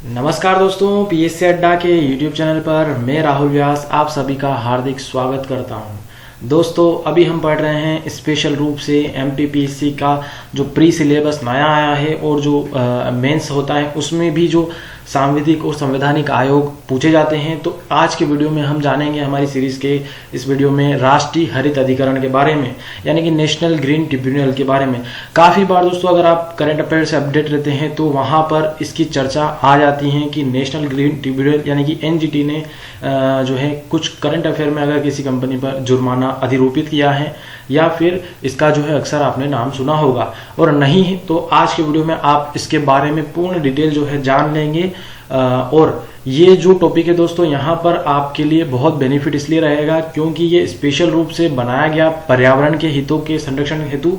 नमस्कार दोस्तों, पीएससी अड्डा के यूट्यूब चैनल पर मैं राहुल व्यास आप सभी का हार्दिक स्वागत करता हूं। दोस्तों, अभी हम पढ़ रहे हैं स्पेशल रूप से एमपीपीएससी का जो प्री सिलेबस नया आया है और जो मेंस होता है उसमें भी जो सांविधिक और संवैधानिक आयोग पूछे जाते हैं। तो आज के वीडियो में हम जानेंगे हमारी सीरीज के इस वीडियो में राष्ट्रीय हरित अधिकरण के बारे में, यानी कि नेशनल ग्रीन ट्रिब्यूनल के बारे में। काफ़ी बार दोस्तों अगर आप करंट अफेयर से अपडेट रहते हैं तो वहाँ पर इसकी चर्चा आ जाती है कि नेशनल ग्रीन ट्रिब्यूनल यानी कि एनजीटी ने जो है कुछ करंट अफेयर में अगर किसी कंपनी पर जुर्माना अधिरोपित किया है या फिर इसका जो है अक्सर आपने नाम सुना होगा, और नहीं तो आज के वीडियो में आप इसके बारे में पूर्ण डिटेल जो है जान लेंगे। और ये जो टॉपिक है दोस्तों यहाँ पर आपके लिए बहुत बेनिफिट इसलिए रहेगा क्योंकि ये स्पेशल रूप से बनाया गया पर्यावरण के हितों के संरक्षण हेतु,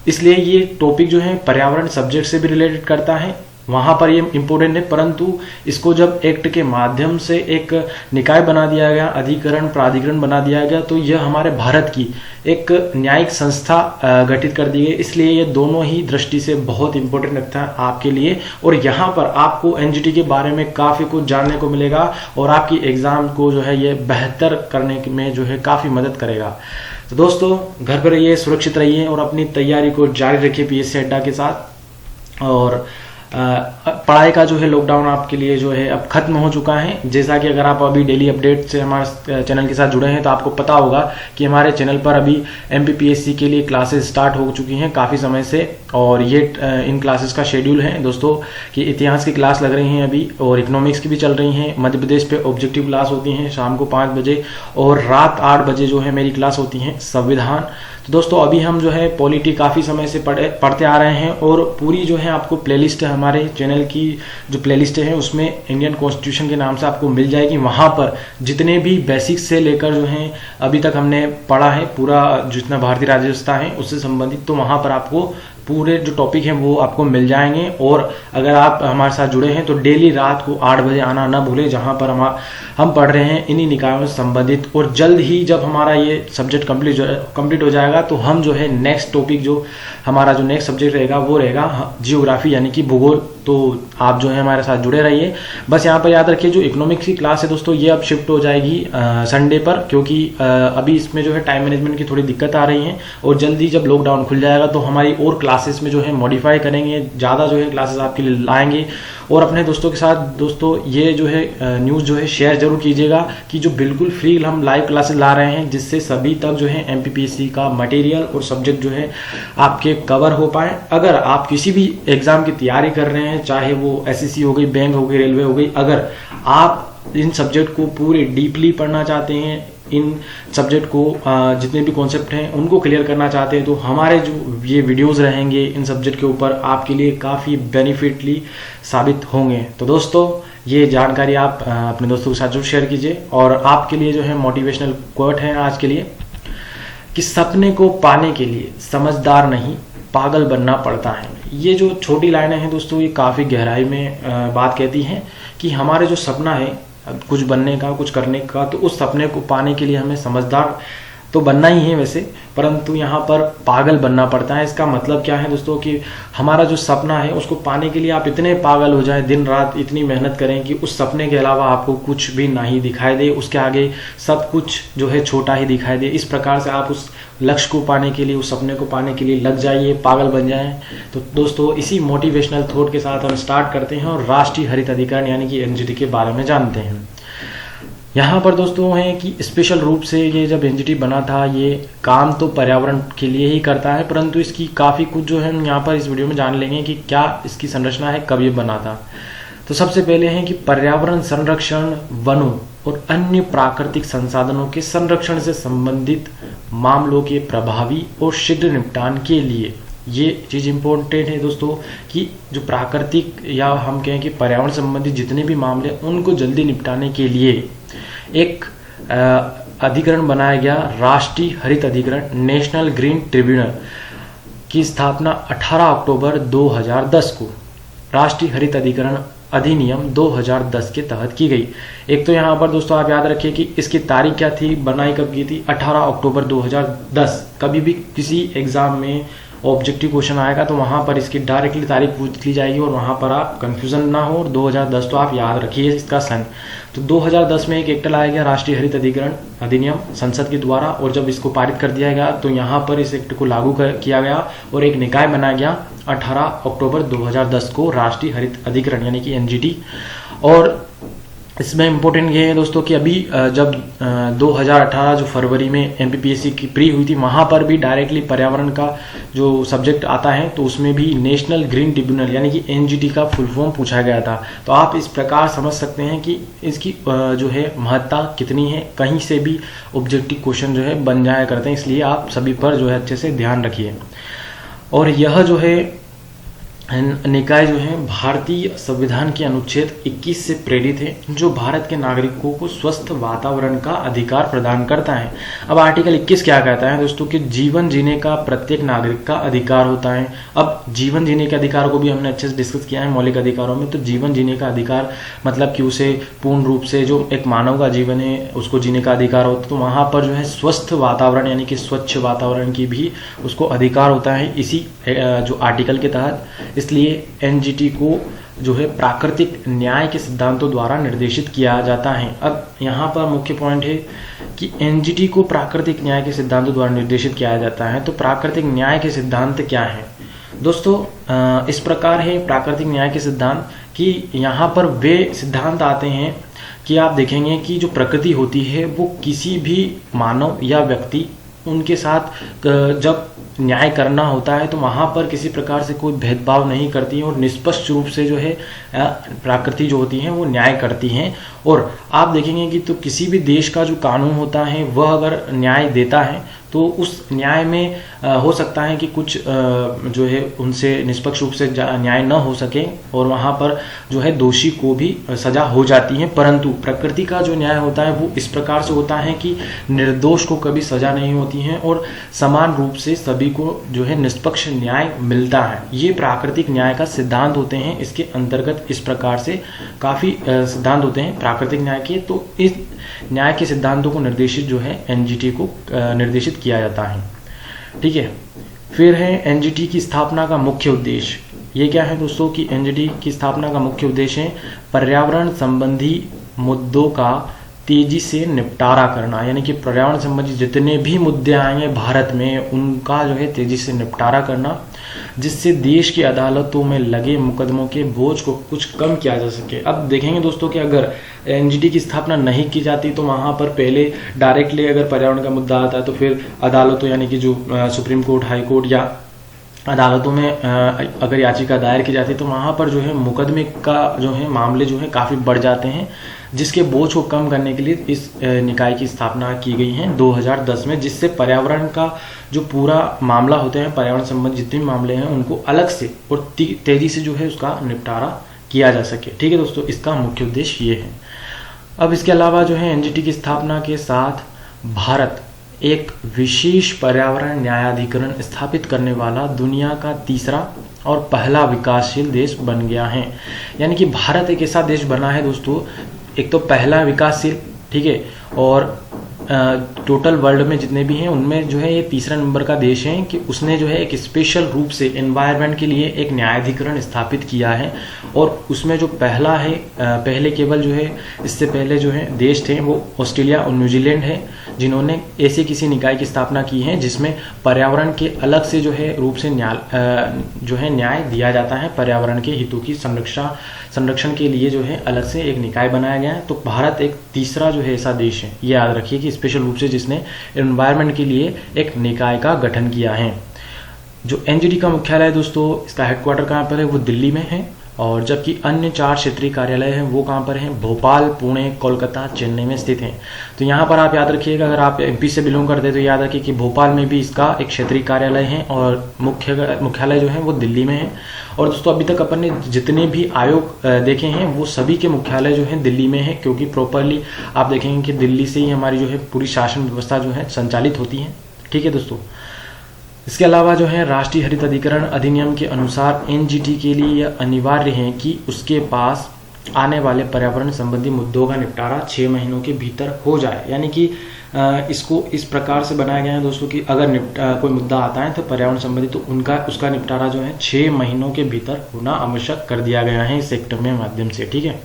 इसलिए ये टॉपिक जो है पर्यावरण सब्जेक्ट से भी रिलेटेड करता है, वहां पर ये इम्पोर्टेंट है। परंतु इसको जब एक्ट के माध्यम से एक निकाय बना दिया गया, अधिकरण प्राधिकरण बना दिया गया, तो यह हमारे भारत की एक न्यायिक संस्था गठित कर दी गई, इसलिए ये दोनों ही दृष्टि से बहुत इंपॉर्टेंट लगता है आपके लिए। और यहाँ पर आपको एनजीटी के बारे में काफी कुछ जानने को मिलेगा और आपकी एग्जाम को जो है ये बेहतर करने में जो है काफी मदद करेगा। तो दोस्तों, घर पर रहिए, सुरक्षित रहिए और अपनी तैयारी को जारी रखिए पीएससी अड्डा के साथ। और पढ़ाई का जो है लॉकडाउन आपके लिए जो है अब खत्म हो चुका है। जैसा कि अगर आप अभी डेली अपडेट से हमारे चैनल के साथ जुड़े हैं तो आपको पता होगा कि हमारे चैनल पर अभी एमपीपीएससी के लिए क्लासेस स्टार्ट हो चुकी हैं काफ़ी समय से, और ये इन क्लासेस का शेड्यूल है दोस्तों कि इतिहास की क्लास लग रही हैं अभी, और इकोनॉमिक्स की भी चल रही हैं। मध्य प्रदेश पे ऑब्जेक्टिव क्लास होती हैं शाम को 5 बजे, और रात 8 बजे जो है मेरी क्लास होती है संविधान। तो दोस्तों अभी हम जो है पॉलिटी काफ़ी समय से पढ़ते आ रहे हैं, और पूरी जो है आपको प्लेलिस्ट है हमारे चैनल की जो प्लेलिस्ट है उसमें इंडियन कॉन्स्टिट्यूशन के नाम से आपको मिल जाएगी। वहाँ पर जितने भी बेसिक्स से लेकर जो है अभी तक हमने पढ़ा है पूरा जितना भारतीय राज्य व्यवस्था है उससे संबंधित, तो वहाँ पर आपको पूरे जो टॉपिक हैं वो आपको मिल जाएंगे। और अगर आप हमारे साथ जुड़े हैं तो डेली रात को 8 बजे आना ना भूलें, जहाँ पर हम पढ़ रहे हैं इन्हीं निकायों से संबंधित। और जल्द ही जब हमारा ये सब्जेक्ट कंप्लीट हो जाएगा तो हम जो है नेक्स्ट टॉपिक जो हमारा जो नेक्स्ट सब्जेक्ट रहेगा वो रहेगा जियोग्राफी यानी कि भूगोल। तो आप जो है हमारे साथ जुड़े रहिए। बस यहाँ पर याद रखिए जो इकोनॉमिक्स की क्लास है दोस्तों ये अब शिफ्ट हो जाएगी संडे पर, क्योंकि अभी इसमें जो है टाइम मैनेजमेंट की थोड़ी दिक्कत आ रही है, और जल्दी जब लॉकडाउन खुल जाएगा तो हमारी और क्लासेस में जो है मॉडिफाई करेंगे, ज़्यादा जो है क्लासेस आपके लिए लाएंगे। और अपने दोस्तों के साथ दोस्तों ये जो है न्यूज़ जो है शेयर जरूर कीजिएगा कि जो बिल्कुल फ्री हम लाइव क्लासेस ला रहे हैं, जिससे सभी तक जो है एमपीपीएससी का मटेरियल और सब्जेक्ट जो है आपके कवर हो पाए। अगर आप किसी भी एग्जाम की तैयारी कर रहे हैं, चाहे वो एसएससी हो गई, बैंक हो गई, रेलवे हो गई, अगर आप इन सब्जेक्ट को पूरे डीपली पढ़ना चाहते हैं, इन सब्जेक्ट को जितने भी कॉन्सेप्ट हैं उनको क्लियर करना चाहते हैं, तो हमारे जो ये वीडियोस रहेंगे इन सब्जेक्ट के ऊपर आपके लिए काफ़ी बेनिफिटली साबित होंगे। तो दोस्तों ये जानकारी आप अपने दोस्तों के साथ जरूर शेयर कीजिए। और आपके लिए जो है मोटिवेशनल कोट है आज के लिए कि सपने को पाने के लिए समझदार नहीं पागल बनना पड़ता है। ये जो छोटी लाइनें हैं दोस्तों ये काफ़ी गहराई में बात कहती हैं कि हमारे जो सपना है कुछ बनने का, कुछ करने का, तो उस सपने को पाने के लिए हमें समझदार तो बनना ही है वैसे, परंतु यहाँ पर पागल बनना पड़ता है। इसका मतलब क्या है दोस्तों कि हमारा जो सपना है उसको पाने के लिए आप इतने पागल हो जाएं, दिन रात इतनी मेहनत करें कि उस सपने के अलावा आपको कुछ भी नहीं दिखाई दे, उसके आगे सब कुछ जो है छोटा ही दिखाई दे। इस प्रकार से आप उस लक्ष्य को पाने के लिए, उस सपने को पाने के लिए लग जाइए, पागल बन जाएं। तो दोस्तों इसी मोटिवेशनल थॉट के साथ हम स्टार्ट करते हैं और राष्ट्रीय हरित अधिकरण यानी कि एनजीटी के बारे में जानते हैं। यहाँ पर दोस्तों है कि स्पेशल रूप से ये जब एनजीटी बना था ये काम तो पर्यावरण के लिए ही करता है, परंतु इसकी काफ़ी कुछ जो है हम यहाँ पर इस वीडियो में जान लेंगे कि क्या इसकी संरचना है, कब ये बना था। तो सबसे पहले है कि पर्यावरण संरक्षण, वनों और अन्य प्राकृतिक संसाधनों के संरक्षण से संबंधित मामलों के प्रभावी और शीघ्र निपटान के लिए ये चीज़ इम्पोर्टेंट है दोस्तों कि जो प्राकृतिक या हम कहें कि पर्यावरण संबंधित जितने भी मामले उनको जल्दी निपटाने के लिए एक अधिकरण बनाया गया, राष्ट्रीय हरित अधिकरण नेशनल ग्रीन ट्रिब्यूनल की स्थापना 18 अक्टूबर 2010 को राष्ट्रीय हरित अधिकरण अधिनियम 2010 के तहत की गई। एक तो यहाँ पर दोस्तों आप याद रखिए कि इसकी तारीख क्या थी, बनाई कब की थी, 18 अक्टूबर 2010। कभी भी किसी एग्जाम में ऑब्जेक्टिव क्वेश्चन आएगा तो वहाँ पर इसकी डायरेक्टली तारीख पूछ ली जाएगी और वहाँ पर आप कंफ्यूजन ना हो। और 2010 तो आप याद रखिए इसका सन। तो 2010 में एक एक्ट लाया गया, राष्ट्रीय हरित अधिनियम संसद के द्वारा, और जब इसको पारित कर दिया गया तो यहाँ पर इस एक्ट को लागू किया गया और एक निकाय बनाया गया 18 अक्टूबर 2010 को, राष्ट्रीय हरित अधिकरण यानी कि एनजीटी। और इसमें इम्पोर्टेंट ये है दोस्तों कि अभी जब 2018 जो फरवरी में एमपीपीएससी की प्री हुई थी, वहाँ पर भी डायरेक्टली पर्यावरण का जो सब्जेक्ट आता है तो उसमें भी नेशनल ग्रीन ट्रिब्यूनल यानी कि एनजीटी का फुल फॉर्म पूछा गया था। तो आप इस प्रकार समझ सकते हैं कि इसकी जो है महत्ता कितनी है, कहीं से भी ऑब्जेक्टिव क्वेश्चन जो है बन जाया करते हैं, इसलिए आप सभी पर जो है अच्छे से ध्यान रखिए। और यह जो है निकाय जो है भारतीय संविधान के अनुच्छेद 21 से प्रेरित है, जो भारत के नागरिकों को स्वस्थ वातावरण का अधिकार प्रदान करता है। अब आर्टिकल 21 क्या कहता है दोस्तों कि जीवन जीने का प्रत्येक नागरिक का अधिकार होता है। अब जीवन जीने के अधिकार को भी हमने अच्छे से डिस्कस किया है मौलिक अधिकारों में। तो जीवन जीने का अधिकार मतलब कि उसे पूर्ण रूप से जो एक मानव का जीवन है उसको जीने का अधिकार होता है। तो वहाँ पर जो है स्वस्थ वातावरण यानी कि स्वच्छ वातावरण की भी उसको अधिकार होता है इसी जो आर्टिकल के तहत। इसलिए एनजीटी को जो है प्राकृतिक न्याय के सिद्धांतों द्वारा निर्देशित किया जाता है। अब यहाँ पर मुख्य पॉइंट है कि एनजीटी को प्राकृतिक न्याय के सिद्धांतों द्वारा निर्देशित किया जाता है। तो प्राकृतिक न्याय के सिद्धांत क्या है दोस्तों? इस प्रकार है प्राकृतिक न्याय के सिद्धांत कि यहाँ पर वे सिद्धांत आते हैं कि आप देखेंगे कि जो प्रकृति होती है वो किसी भी मानव या व्यक्ति उनके साथ जब न्याय करना होता है तो वहाँ पर किसी प्रकार से कोई भेदभाव नहीं करती है और निष्पक्ष रूप से जो है प्रकृति जो होती है वो न्याय करती हैं। और आप देखेंगे कि तो किसी भी देश का जो कानून होता है वह अगर न्याय देता है तो उस न्याय में हो सकता है कि कुछ जो है उनसे निष्पक्ष रूप से न्याय न हो सके और वहाँ पर जो है दोषी को भी सजा हो जाती है। परंतु प्रकृति का जो न्याय होता है वो इस प्रकार से होता है कि निर्दोष को कभी सजा नहीं होती है और समान रूप से सभी को जो है निष्पक्ष न्याय मिलता है। ये प्राकृतिक न्याय का सिद्धांत होते हैं। इसके अंतर्गत इस प्रकार से काफ़ी सिद्धांत होते हैं प्राकृतिक न्याय के। तो इस न्याय के सिद्धांतों को निर्देशित जो है एनजीटी को निर्देशित किया जाता है। ठीक है, फिर है एनजीटी की स्थापना का मुख्य उद्देश्य। ये क्या है दोस्तों कि एनजीटी की स्थापना का मुख्य उद्देश्य है पर्यावरण संबंधी मुद्दों का तेजी से निपटारा करना, यानी कि पर्यावरण संबंधी जितने भी मुद्दे आएंगे भारत में उनका जो है तेजी से निपटारा करना, जिससे देश की अदालतों में लगे मुकदमों के बोझ को कुछ कम किया जा सके। अब देखेंगे दोस्तों कि अगर एनजीटी की स्थापना नहीं की जाती तो वहाँ पर पहले डायरेक्टली अगर पर्यावरण का मुद्दा आता है तो फिर अदालतों यानी कि जो सुप्रीम कोर्ट, हाई कोर्ट या अदालतों में अगर याचिका दायर की जाती तो वहाँ पर जो है मुकदमे का जो है मामले जो है काफ़ी बढ़ जाते हैं, जिसके बोझ को कम करने के लिए इस निकाय की स्थापना की गई है 2010 में, जिससे पर्यावरण का जो पूरा मामला होते हैं, पर्यावरण संबंधी जितने भी मामले हैं उनको अलग से और तेजी से जो है उसका निपटारा किया जा सके। ठीक है दोस्तों, इसका मुख्य उद्देश्य ये है। अब इसके अलावा जो है एनजीटी की स्थापना के साथ भारत एक विशेष पर्यावरण न्यायाधिकरण स्थापित करने वाला दुनिया का तीसरा और पहला विकासशील देश बन गया है। यानी कि भारत एक ऐसा देश बना है दोस्तों, एक तो पहला विकासशील, ठीक है, और टोटल वर्ल्ड में जितने भी हैं उनमें जो है ये तीसरा नंबर का देश है कि उसने जो है एक स्पेशल रूप से एनवायरनमेंट के लिए एक न्यायाधिकरण स्थापित किया है। और उसमें जो पहला है, पहले केवल जो है इससे पहले जो है देश थे वो ऑस्ट्रेलिया और न्यूजीलैंड है, जिन्होंने ऐसे किसी निकाय की स्थापना की है जिसमें पर्यावरण के अलग से जो है रूप से न्याय दिया जाता है। पर्यावरण के हितों की संरक्षण के लिए जो है अलग से एक निकाय बनाया गया है। तो भारत एक तीसरा जो है ऐसा देश है, ये याद रखिए कि स्पेशल रूप से जिसने एनवायरनमेंट के लिए एक निकाय का गठन किया है। जो एनजीटी का मुख्यालय है दोस्तों, इसका हेडक्वार्टर कहाँ पर है? वो दिल्ली में है। और जबकि अन्य 4 क्षेत्रीय कार्यालय हैं वो कहाँ पर हैं? भोपाल, पुणे, कोलकाता, चेन्नई में स्थित हैं। तो यहाँ पर आप याद रखिएगा, अगर आप एमपी से बिलोंग करते हैं तो याद रखिए कि भोपाल में भी इसका एक क्षेत्रीय कार्यालय है और मुख्यालय जो है वो दिल्ली में है। और दोस्तों अभी तक अपन ने जितने भी आयोग देखे हैं वो सभी के मुख्यालय जो है दिल्ली में है, क्योंकि प्रॉपरली आप देखेंगे कि दिल्ली से ही हमारी जो है पूरी शासन व्यवस्था जो है संचालित होती है। ठीक है दोस्तों, इसके अलावा जो है राष्ट्रीय हरित अधिनियम के अनुसार एनजीटी के लिए यह अनिवार्य है कि उसके पास आने वाले पर्यावरण संबंधी मुद्दों का निपटारा 6 महीनों के भीतर हो जाए। यानी कि इसको इस प्रकार से बनाया गया है दोस्तों कि अगर कोई मुद्दा आता है तो पर्यावरण संबंधी तो उसका निपटारा जो है 6 महीनों के भीतर होना आवश्यक कर दिया गया है इस एक्ट में माध्यम से। ठीक है,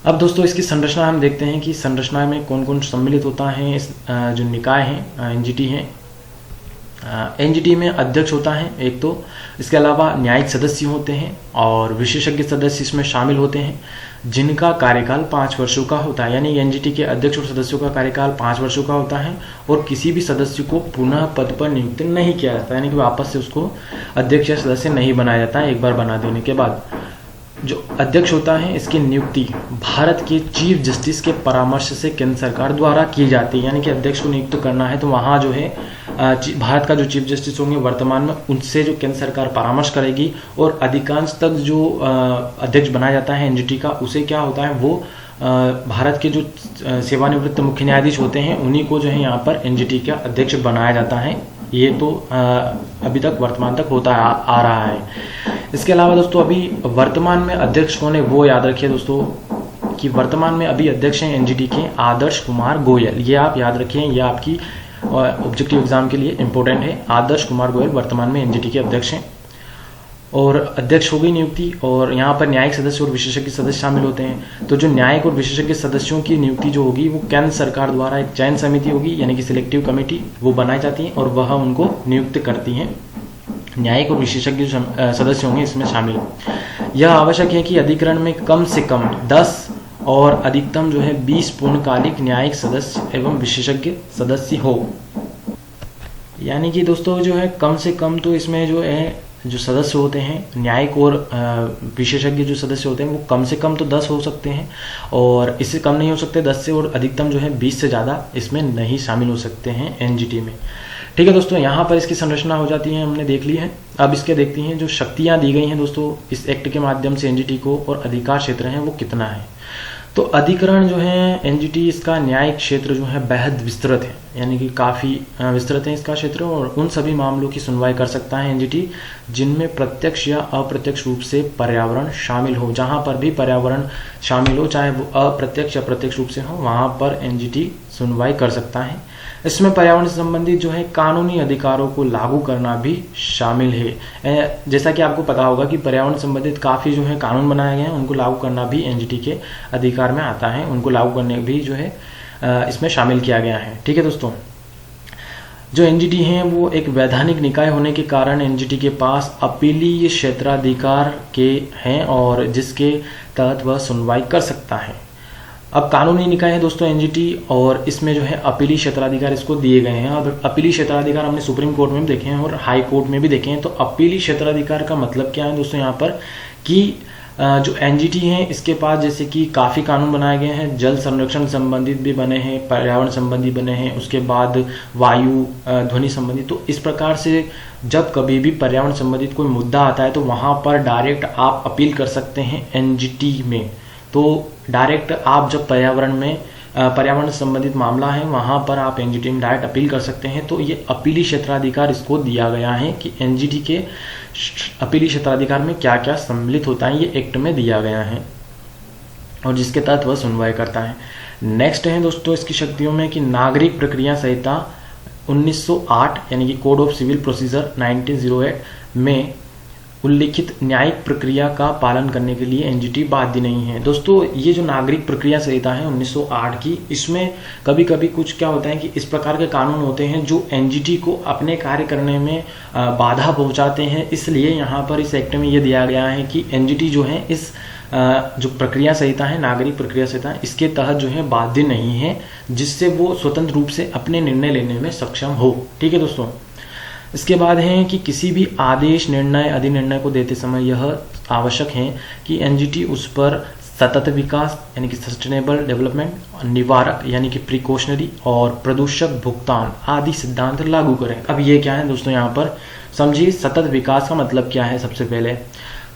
अब दोस्तों इसकी संरचना हम देखते हैं कि संरचना में कौन कौन सम्मिलित होता है। इस जो निकाय हैं एनजीटी हैं, एनजीटी में अध्यक्ष होता है एक तो, इसके अलावा न्यायिक सदस्य होते हैं और विशेषज्ञ सदस्य इसमें शामिल होते हैं जिनका कार्यकाल 5 वर्षों का होता है। यानी एनजीटी के अध्यक्ष और सदस्यों का कार्यकाल 5 वर्षों का होता है और किसी भी सदस्य को पुनः पद पर नियुक्त नहीं किया जाता, यानी कि वापस से उसको अध्यक्ष या सदस्य नहीं बनाया जाता है एक बार बना देने के बाद। जो अध्यक्ष होता है इसकी नियुक्ति भारत के चीफ जस्टिस के परामर्श से केंद्र सरकार द्वारा की जाती है। यानी कि अध्यक्ष को नियुक्त करना है तो वहाँ जो है भारत का जो चीफ जस्टिस होंगे वर्तमान में उनसे जो केंद्र सरकार परामर्श करेगी और अधिकांश तक जो अध्यक्ष बनाया जाता है एनजीटी का उसे क्या होता है वो भारत के जो सेवानिवृत्त मुख्य न्यायाधीश होते हैं उन्हीं को जो है यहाँ पर एनजीटी का अध्यक्ष बनाया जाता है। ये तो अभी तक वर्तमान तक होता आ रहा है। इसके अलावा दोस्तों अभी वर्तमान में अध्यक्ष कौन है वो याद रखिए दोस्तों कि वर्तमान में अभी अध्यक्ष हैं एनजीटी के आदर्श कुमार गोयल। ये आप याद रखिए, ये आपकी ऑब्जेक्टिव एग्जाम के लिए इंपॉर्टेंट है। आदर्श कुमार गोयल वर्तमान में एनजीटी के अध्यक्ष हैं और अध्यक्ष हो गई नियुक्ति। और यहाँ पर न्यायिक सदस्य और विशेषज्ञ सदस्य शामिल होते हैं। तो जो न्यायिक और विशेषज्ञ सदस्यों की नियुक्ति जो होगी वो केंद्र सरकार द्वारा एक चयन समिति होगी यानी कि सिलेक्टिव कमेटी वो बनाई जाती है और वह उनको नियुक्त करती हैं। न्यायिक और विशेषज्ञ सदस्य होंगे इसमें शामिल। यह आवश्यक है कि अधिकरण में कम से कम 10 और अधिकतम जो है 20 पूर्णकालिक न्यायिक सदस्य एवं विशेषज्ञ सदस्य हो। यानी कि दोस्तों जो है कम से कम तो इसमें जो है जो सदस्य होते हैं न्यायिक और विशेषज्ञ जो सदस्य होते हैं वो कम से कम तो 10 हो सकते हैं और इससे कम नहीं हो सकते 10 से, और अधिकतम जो है 20 से ज़्यादा इसमें नहीं शामिल हो सकते हैं एनजीटी में। ठीक है दोस्तों, यहाँ पर इसकी संरचना हो जाती है, हमने देख ली है। अब इसके देखते हैं जो शक्तियाँ दी गई हैं दोस्तों इस एक्ट के माध्यम से एनजीटी को और अधिकार क्षेत्र हैं वो कितना है। तो अधिकरण जो है एनजीटी इसका न्यायिक क्षेत्र जो है बेहद विस्तृत है, यानी कि काफ़ी विस्तृत है इसका क्षेत्र और उन सभी मामलों की सुनवाई कर सकता है एनजीटी जिनमें प्रत्यक्ष या अप्रत्यक्ष रूप से पर्यावरण शामिल हो। जहाँ पर भी पर्यावरण शामिल हो चाहे वो अप्रत्यक्ष या प्रत्यक्ष रूप से हो वहाँ पर एनजीटी सुनवाई कर सकता है। इसमें पर्यावरण से संबंधित जो है कानूनी अधिकारों को लागू करना भी शामिल है। जैसा कि आपको पता होगा कि पर्यावरण संबंधित काफ़ी जो है कानून बनाए गए हैं उनको लागू करना भी एनजीटी के अधिकार में आता है, उनको लागू करने भी जो है इसमें शामिल किया गया है। ठीक है दोस्तों, जो एनजीटी हैं वो एक वैधानिक निकाय होने के कारण एनजीटी के पास अपीलीय क्षेत्राधिकार के हैं और जिसके तहत वह सुनवाई कर सकता है। अब कानूनी निकाय है दोस्तों एनजीटी और इसमें जो है अपीली क्षेत्राधिकार इसको दिए गए हैं। और अपीली क्षेत्राधिकार हमने सुप्रीम कोर्ट में भी देखे हैं और हाई कोर्ट में भी देखे हैं। तो अपीली क्षेत्राधिकार का मतलब क्या है दोस्तों यहाँ पर कि जो एनजीटी है इसके पास जैसे कि काफ़ी कानून बनाए गए हैं, जल संरक्षण संबंधित भी बने हैं, पर्यावरण संबंधी बने हैं, उसके बाद वायु ध्वनि संबंधी। तो इस प्रकार से जब कभी भी पर्यावरण संबंधित कोई मुद्दा आता है तो वहाँ पर डायरेक्ट आप अपील कर सकते हैं एनजीटी में। तो डायरेक्ट आप जब पर्यावरण संबंधित मामला है वहाँ पर आप एनजीटी में डायरेक्ट अपील कर सकते हैं। तो ये अपीली क्षेत्राधिकार इसको दिया गया है कि एनजीटी के अपीली क्षेत्राधिकार में क्या क्या सम्मिलित होता है ये एक्ट में दिया गया है और जिसके तहत वह सुनवाई करता है। नेक्स्ट है दोस्तों इसकी शक्तियों में कि नागरिक प्रक्रिया संहिता 1908 यानी कि कोड ऑफ सिविल प्रोसीजर 1908 में उल्लिखित न्यायिक प्रक्रिया का पालन करने के लिए एनजीटी बाध्य नहीं है। दोस्तों ये जो नागरिक प्रक्रिया संहिता है 1908 की, इसमें कभी कभी कुछ क्या होता है कि इस प्रकार के कानून होते हैं जो एनजीटी को अपने कार्य करने में बाधा पहुंचाते हैं। इसलिए यहाँ पर इस एक्ट में ये दिया गया है कि एनजीटी जो है इस जो प्रक्रिया संहिता है नागरिक प्रक्रिया संहिता इसके तहत जो है बाध्य नहीं है, जिससे वो स्वतंत्र रूप से अपने निर्णय लेने में सक्षम हो। ठीक है दोस्तों, इसके बाद है कि किसी भी आदेश निर्णय अधिनिर्णय को देते समय यह आवश्यक है कि एनजीटी उस पर सतत विकास यानी कि सस्टेनेबल डेवलपमेंट, निवारक यानी कि प्रिकॉशनरी और प्रदूषक भुगतान आदि सिद्धांत लागू करें। अब ये क्या है दोस्तों यहाँ पर समझिए, सतत विकास का मतलब क्या है। सबसे पहले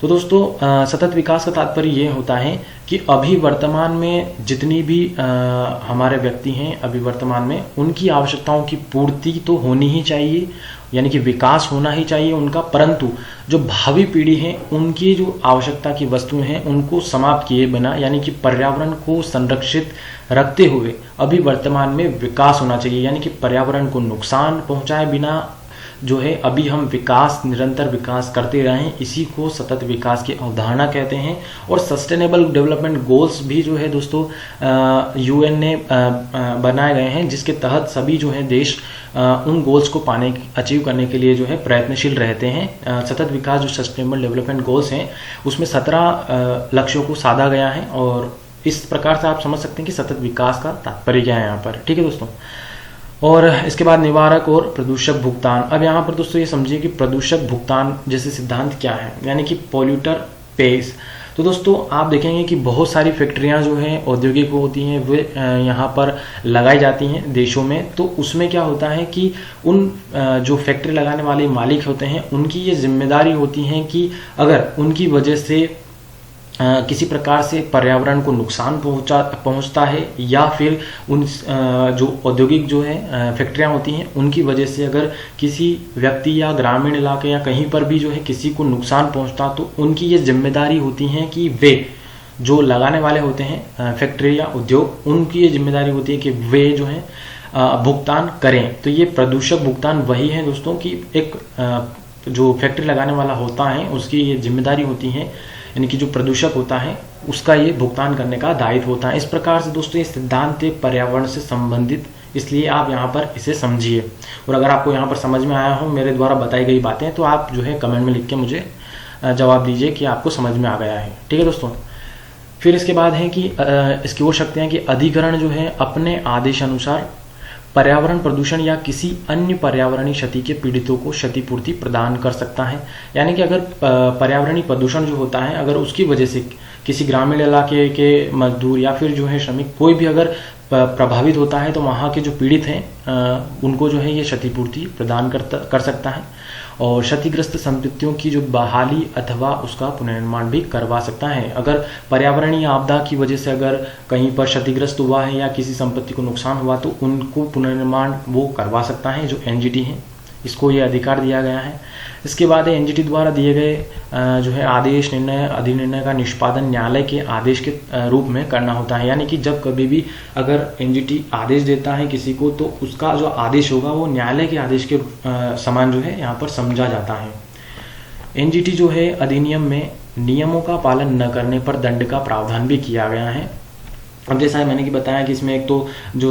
तो दोस्तों सतत विकास का तात्पर्य ये होता है कि अभी वर्तमान में जितनी भी हमारे व्यक्ति हैं अभी वर्तमान में, उनकी आवश्यकताओं की पूर्ति तो होनी ही चाहिए, यानी कि विकास होना ही चाहिए उनका, परंतु जो भावी पीढ़ी है उनकी जो आवश्यकता की वस्तुएं हैं उनको समाप्त किए बिना, यानी कि पर्यावरण को संरक्षित रखते हुए अभी वर्तमान में विकास होना चाहिए, यानी कि पर्यावरण को नुकसान पहुंचाए बिना जो है अभी हम विकास, निरंतर विकास करते रहें, इसी को सतत विकास की अवधारणा कहते हैं। और सस्टेनेबल डेवलपमेंट गोल्स भी जो है दोस्तों यूएन ने बनाए गए हैं, जिसके तहत सभी जो है देश उन गोल्स को अचीव करने के लिए जो है प्रयत्नशील रहते हैं। सतत विकास जो सस्टेनेबल डेवलपमेंट गोल्स हैं उसमें 17 लक्ष्यों को साधा गया है, और इस प्रकार से आप समझ सकते हैं कि सतत विकास का तात्पर्य क्या है यहाँ पर। ठीक है दोस्तों, और इसके बाद निवारक और प्रदूषक भुगतान। अब यहाँ पर दोस्तों ये समझिए कि प्रदूषक भुगतान जैसे सिद्धांत क्या है, यानी कि पॉल्यूटर पेज। तो दोस्तों आप देखेंगे कि बहुत सारी फैक्ट्रियां जो हैं औद्योगिक होती हैं वे यहाँ पर लगाई जाती हैं देशों में। तो उसमें क्या होता है कि उन जो फैक्ट्री लगाने वाले मालिक होते हैं उनकी ये जिम्मेदारी होती है कि अगर उनकी वजह से किसी प्रकार से पर्यावरण को नुकसान पहुंचता है, या फिर उन जो औद्योगिक जो है फैक्ट्रियां होती हैं उनकी वजह से अगर किसी व्यक्ति या ग्रामीण इलाके या कहीं पर भी जो है किसी को नुकसान पहुंचता, तो उनकी ये जिम्मेदारी होती है कि वे जो लगाने वाले होते हैं फैक्ट्री या उद्योग, उनकी ये जिम्मेदारी होती है कि वे जो है भुगतान करें। तो ये प्रदूषक भुगतान वही है दोस्तों कि एक जो फैक्ट्री लगाने वाला होता है उसकी ये जिम्मेदारी होती है, यानी कि जो प्रदूषक होता है उसका ये भुगतान करने का दायित्व होता है। इस प्रकार से दोस्तों ये सिद्धांत पर्यावरण से संबंधित, इसलिए आप यहाँ पर इसे समझिए। और अगर आपको यहाँ पर समझ में आया हो मेरे द्वारा बताई गई बातें, तो आप जो है कमेंट में लिख के मुझे जवाब दीजिए कि आपको समझ में आ गया है। ठीक है दोस्तों, फिर इसके बाद है कि इसकी और शक्तियाँ हैं कि अधिकरण जो है अपने आदेश अनुसार पर्यावरण प्रदूषण या किसी अन्य पर्यावरणीय क्षति के पीड़ितों को क्षतिपूर्ति प्रदान कर सकता है। यानी कि अगर पर्यावरणीय प्रदूषण जो होता है, अगर उसकी वजह से किसी ग्रामीण इलाके के मजदूर या फिर जो है श्रमिक कोई भी अगर प्रभावित होता है, तो वहाँ के जो पीड़ित हैं उनको जो है ये क्षतिपूर्ति प्रदान कर सकता है, और क्षतिग्रस्त संपत्तियों की जो बहाली अथवा उसका पुनर्निर्माण भी करवा सकता है। अगर पर्यावरणीय आपदा की वजह से अगर कहीं पर क्षतिग्रस्त हुआ है या किसी संपत्ति को नुकसान हुआ, तो उनको पुनर्निर्माण वो करवा सकता है जो एनजीटी है, इसको ये अधिकार दिया गया है। इसके बाद एनजीटी द्वारा दिए गए जो है आदेश, निर्णय, अधिनिर्णय का निष्पादन न्यायालय के आदेश के रूप में करना होता है। यानी कि जब कभी भी अगर एनजीटी आदेश देता है किसी को, तो उसका जो आदेश होगा वो न्यायालय के आदेश के समान जो है यहाँ पर समझा जाता है। एनजीटी जो है अधिनियम में नियमों का पालन न करने पर दंड का प्रावधान भी किया गया है। अब जैसा मैंने कि बताया कि इसमें एक तो जो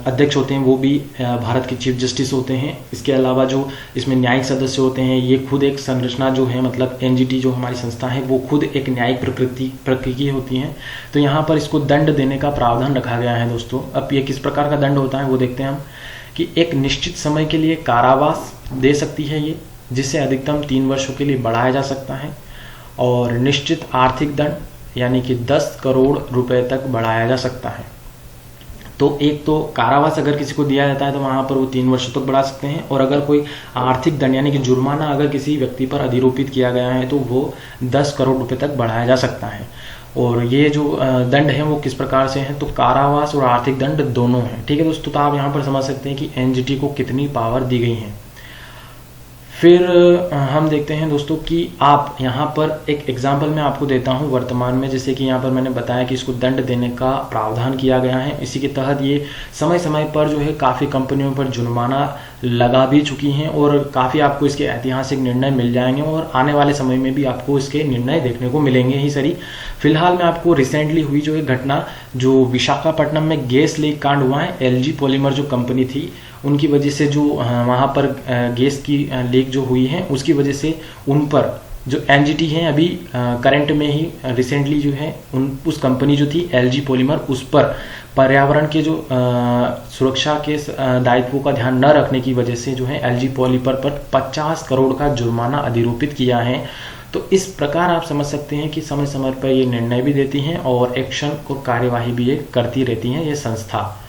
अध्यक्ष होते हैं वो भी भारत के चीफ जस्टिस होते हैं। इसके अलावा जो इसमें न्यायिक सदस्य होते हैं, ये खुद एक संरचना जो है, मतलब एनजीटी जो हमारी संस्था है वो खुद एक न्यायिक प्रकृति होती है। तो यहाँ पर इसको दंड देने का प्रावधान रखा गया है दोस्तों। अब ये किस प्रकार का दंड होता है वो देखते हैं हम, कि एक निश्चित समय के लिए कारावास दे सकती है ये, जिसे अधिकतम 3 वर्षों के लिए बढ़ाया जा सकता है, और निश्चित आर्थिक दंड यानी कि 10 करोड़ रुपए तक बढ़ाया जा सकता है। तो एक तो कारावास अगर किसी को दिया जाता है तो वहां पर वो 3 वर्षों तक बढ़ा सकते हैं, और अगर कोई आर्थिक दंड यानी कि जुर्माना अगर किसी व्यक्ति पर अधिरोपित किया गया है तो वो 10 करोड़ रुपए तक बढ़ाया जा सकता है। और ये जो दंड है वो किस प्रकार से हैं, तो कारावास और आर्थिक दंड दोनों हैं। ठीक है दोस्तों, तो आप यहाँ पर समझ सकते हैं कि एनजीटी को कितनी पावर दी गई है। फिर हम देखते हैं दोस्तों कि आप यहाँ पर एक एग्जाम्पल मैं आपको देता हूँ वर्तमान में, जैसे कि यहाँ पर मैंने बताया कि इसको दंड देने का प्रावधान किया गया है। इसी के तहत ये समय समय पर जो है काफ़ी कंपनियों पर जुर्माना लगा भी चुकी हैं, और काफ़ी आपको इसके ऐतिहासिक निर्णय मिल जाएंगे, और आने वाले समय में भी आपको इसके निर्णय देखने को मिलेंगे ही सही। फिलहाल में आपको रिसेंटली हुई जो एक घटना, जो विशाखापट्टनम में गैस लीक कांड हुआ है, एलजी पॉलीमर जो कंपनी थी उनकी वजह से जो वहाँ पर गैस की लीक जो हुई है उसकी वजह से उन पर जो एनजीटी है अभी करंट में ही रिसेंटली जो है उस कंपनी जो थी एलजी पॉलीमर, उस पर पर्यावरण के जो सुरक्षा के दायित्वों का ध्यान न रखने की वजह से जो है एलजी पॉलीमर पर 50 करोड़ का जुर्माना अधिरोपित किया है। तो इस प्रकार आप समझ सकते हैं कि समय समय पर ये निर्णय भी देती हैं और एक्शन को कार्यवाही भी ये करती रहती हैं ये संस्था।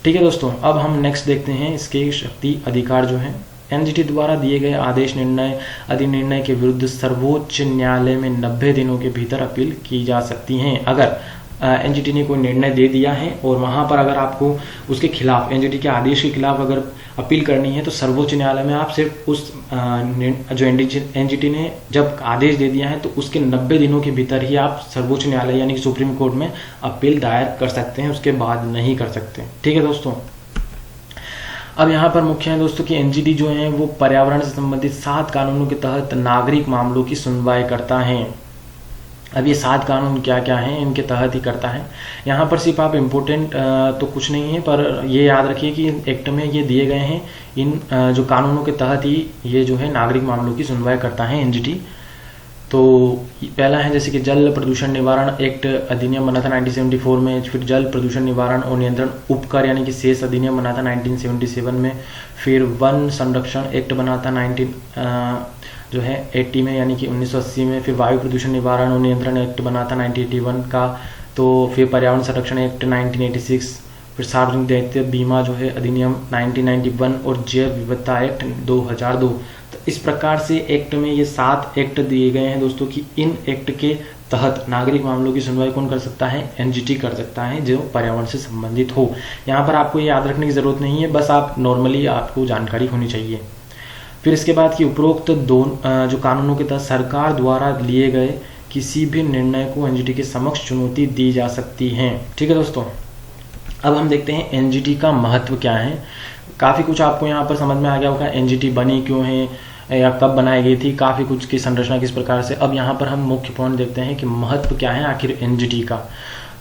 ठीक है दोस्तों, अब हम नेक्स्ट देखते हैं इसके शक्ति अधिकार जो है। एनजीटी द्वारा दिए गए आदेश निर्णय अधिनिर्णय के विरुद्ध सर्वोच्च न्यायालय में 90 दिनों के भीतर अपील की जा सकती हैं। अगर एनजीटी ने कोई निर्णय दे दिया है और वहां पर अगर आपको उसके खिलाफ, एनजीटी के आदेश के खिलाफ अगर अपील करनी है, तो सर्वोच्च न्यायालय में आप सिर्फ उस जो एनजीटी ने जब आदेश दे दिया है तो उसके 90 दिनों के भीतर ही आप सर्वोच्च न्यायालय यानी कि सुप्रीम कोर्ट में अपील दायर कर सकते हैं, उसके बाद नहीं कर सकते। ठीक है दोस्तों। अब यहाँ पर मुख्य है दोस्तों कि एनजीटी जो है वो पर्यावरण से संबंधित 7 कानूनों के तहत नागरिक मामलों की सुनवाई करता है। अब ये 7 कानून क्या क्या हैं, इनके तहत ही करता है। यहाँ पर सिर्फ आप इम्पोर्टेंट तो कुछ नहीं है, पर ये याद रखिए कि एक्ट में ये दिए गए हैं, इन जो कानूनों के तहत ही ये जो है नागरिक मामलों की सुनवाई करता है एनजीटी। तो पहला है जैसे कि जल प्रदूषण निवारण एक्ट अधिनियम बना था 1974 में, फिर जल प्रदूषण निवारण और नियंत्रण उपकर यानी कि शेष अधिनियम बना था 1977 में, फिर वन संरक्षण एक्ट बना था 80 में यानी कि 1980 में, फिर वायु प्रदूषण निवारण और नियंत्रण एक्ट बना था 1981 का, तो फिर पर्यावरण संरक्षण एक्ट 1986, फिर सार्वजनिक दायित्व बीमा जो है अधिनियम 1991 और जैव विविधता एक्ट 2002। तो इस प्रकार से एक्ट में ये 7 एक्ट दिए गए हैं दोस्तों कि इन एक्ट के तहत नागरिक मामलों की सुनवाई कौन कर सकता है, एनजीटी कर सकता है, जो पर्यावरण से संबंधित हो। यहाँ पर आपको ये याद रखने की जरूरत नहीं है, बस आप नॉर्मली आपको जानकारी होनी चाहिए। फिर इसके बाद कि उपरोक्त जो कानूनों के तहत सरकार द्वारा लिए गए किसी भी निर्णय को एनजीटी के समक्ष चुनौती दी जा सकती है। ठीक है दोस्तों। अब हम देखते हैं एनजीटी का महत्व क्या है। काफ़ी कुछ आपको यहाँ पर समझ में आ गया होगा, एनजीटी बनी क्यों है या कब बनाई गई थी, काफ़ी कुछ की संरचना किस प्रकार से। अब यहाँ पर हम मुख्य पॉइंट देखते हैं कि महत्व क्या है आखिर एनजीटी का।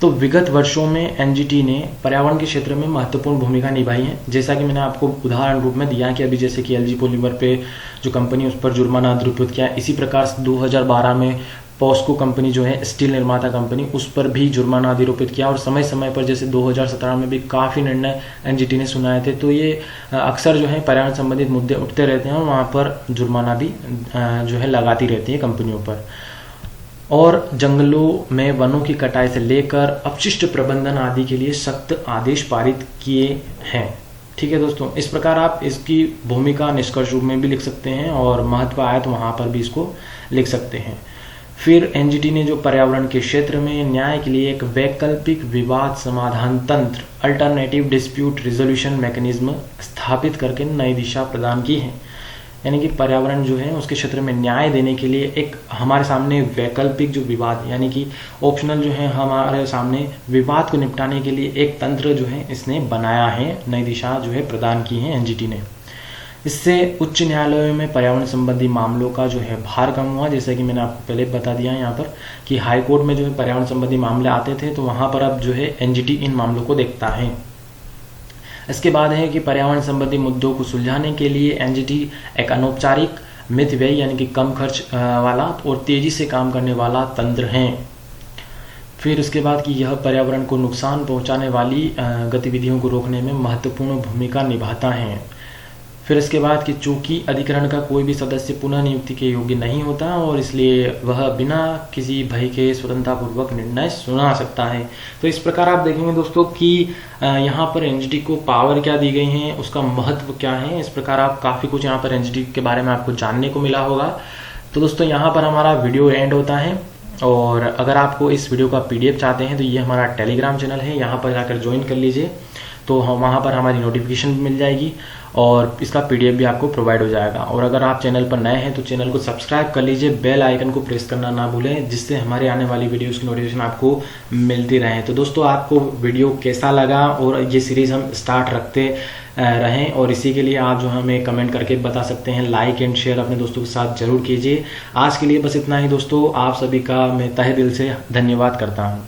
तो विगत वर्षों में एनजीटी ने पर्यावरण के क्षेत्र में महत्वपूर्ण भूमिका निभाई है। जैसा कि मैंने आपको उदाहरण रूप में दिया कि अभी जैसे कि एलजी पॉलीमर पे जो कंपनी उस पर जुर्माना आरोपित किया, इसी प्रकार से 2012 में पॉस्को कंपनी जो है स्टील निर्माता कंपनी, उस पर भी जुर्माना आरोपित किया। और समय समय पर जैसे 2017 में भी काफ़ी निर्णय एनजीटी ने सुनाए थे। तो ये अक्सर जो है पर्यावरण संबंधित मुद्दे उठते रहते हैं और वहाँ पर जुर्माना भी जो है लगाती रहती है कंपनियों पर। और जंगलों में वनों की कटाई से लेकर अपशिष्ट प्रबंधन आदि के लिए सख्त आदेश पारित किए हैं। ठीक है दोस्तों। इस प्रकार आप इसकी भूमिका निष्कर्ष रूप में भी लिख सकते हैं और महत्व आए तो वहाँ पर भी इसको लिख सकते हैं। फिर एनजीटी ने जो पर्यावरण के क्षेत्र में न्याय के लिए एक वैकल्पिक विवाद समाधान तंत्र अल्टरनेटिव डिस्प्यूट रिजोल्यूशन मैकेनिज्म स्थापित करके नई दिशा प्रदान की है। यानी कि पर्यावरण जो है उसके क्षेत्र में न्याय देने के लिए एक हमारे सामने वैकल्पिक जो विवाद यानी कि ऑप्शनल जो है हमारे सामने विवाद को निपटाने के लिए एक तंत्र जो है इसने बनाया है, नई दिशा जो है प्रदान की है एनजीटी ने। इससे उच्च न्यायालयों में पर्यावरण संबंधी मामलों का जो है भार कम हुआ। जैसे कि मैंने आपको पहले बता दिया यहाँ पर कि हाई कोर्ट में जो है पर्यावरण संबंधी मामले आते थे, तो वहाँ पर अब जो है एनजीटी इन मामलों को देखता है। इसके बाद है कि पर्यावरण संबंधी मुद्दों को सुलझाने के लिए एनजीटी एक अनौपचारिक मितव्ययी यानी कि कम खर्च वाला और तेजी से काम करने वाला तंत्र है। फिर उसके बाद कि यह पर्यावरण को नुकसान पहुंचाने वाली गतिविधियों को रोकने में महत्वपूर्ण भूमिका निभाता है। फिर इसके बाद कि चूंकि अधिकरण का कोई भी सदस्य पुनः नियुक्ति के योग्य नहीं होता और इसलिए वह बिना किसी भय के स्वतंत्रतापूर्वक निर्णय सुना सकता है। तो इस प्रकार आप देखेंगे दोस्तों कि यहाँ पर एनजीटी को पावर क्या दी गई है, उसका महत्व क्या है। इस प्रकार आप काफ़ी कुछ यहाँ पर एनजीटी के बारे में आपको जानने को मिला होगा। तो दोस्तों यहाँ पर हमारा वीडियो एंड होता है। और अगर आपको इस वीडियो का पीडीएफ चाहते हैं तो ये हमारा टेलीग्राम चैनल है, यहाँ पर जाकर ज्वाइन कर लीजिए। तो हम वहाँ पर हमारी नोटिफिकेशन भी मिल जाएगी और इसका पीडीएफ भी आपको प्रोवाइड हो जाएगा। और अगर आप चैनल पर नए हैं तो चैनल को सब्सक्राइब कर लीजिए, बेल आइकन को प्रेस करना ना भूलें, जिससे हमारे आने वाली वीडियोस की नोटिफिकेशन आपको मिलती रहे। तो दोस्तों आपको वीडियो कैसा लगा और ये सीरीज़ हम स्टार्ट रखते रहें, और इसी के लिए आप जो हमें कमेंट करके बता सकते हैं। लाइक एंड शेयर अपने दोस्तों के साथ जरूर कीजिए। आज के लिए बस इतना ही दोस्तों, आप सभी का मैं तहे दिल से धन्यवाद करता हूँ।